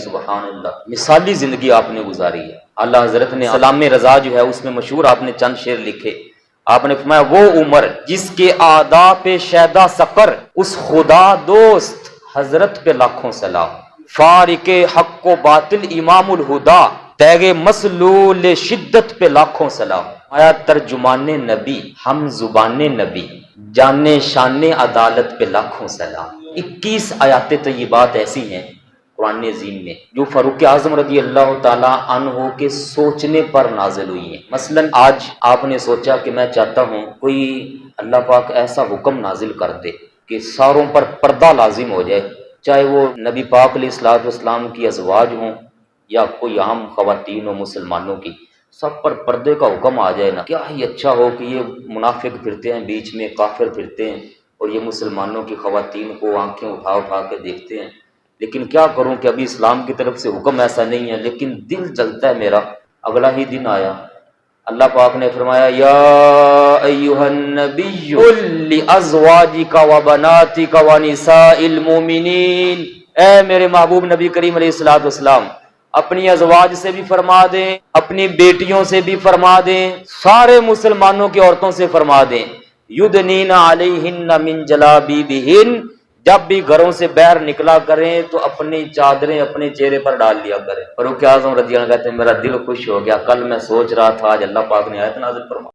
سبحان اللہ، مثالی زندگی آپ نے گزاری ہے۔ اللہ حضرت نے سلام رضا جو ہے اس میں مشہور آپ نے چند شعر لکھے۔ آپ نے فرمایا وہ عمر جس کے آداب پہ شیدا سقر، اس خدا دوست حضرت پہ لاکھوں سلام، فارق حق و باطل امام الہدا، تیغ مسلول شدت پہ لاکھوں سلام۔ آیا ترجمان نبی ہم زبان نبی، جانے شان عدالت پہ لاکھوں سلام۔ 21 آیات طیبات ایسی ہیں قرآن عظیم میں جو فاروق اعظم رضی اللہ تعالیٰ عنہ کے سوچنے پر نازل ہوئی ہیں۔ مثلا آج آپ نے سوچا کہ میں چاہتا ہوں کوئی اللہ پاک ایسا حکم نازل کر دے کہ ساروں پر پردہ لازم ہو جائے، چاہے وہ نبی پاک علیہ الصلوۃ والسلام کی ازواج ہوں یا کوئی عام خواتین ہو مسلمانوں کی، سب پر پردے کا حکم آ جائے نا، کیا ہی اچھا ہو کہ یہ منافق پھرتے ہیں بیچ میں، کافر پھرتے ہیں اور یہ مسلمانوں کی خواتین کو آنکھیں اٹھا اٹھا کے دیکھتے ہیں۔ لیکن کیا کروں کہ ابھی اسلام کی طرف سے حکم ایسا نہیں ہے، لیکن دل جلتا ہے میرا۔ اگلا ہی دن آیا، اللہ پاک نے فرمایا یا ایھا النبی قل لازواجک وبناتک ونساء المؤمنین، اے میرے محبوب نبی کریم علیہ الصلوۃ والسلام اپنی ازواج سے بھی فرما دیں، اپنی بیٹیوں سے بھی فرما دیں، سارے مسلمانوں کی عورتوں سے فرما دیں، یدنین علیہن من جلابیبہن، جب بھی گھروں سے باہر نکلا کریں تو اپنی چادریں اپنے چہرے پر ڈال لیا کریں۔ فاروق اعظم رضی اللہ عنہ کہتے ہیں میرا دل خوش ہو گیا، کل میں سوچ رہا تھا آج اللہ پاک نے آیت نازل فرمائی۔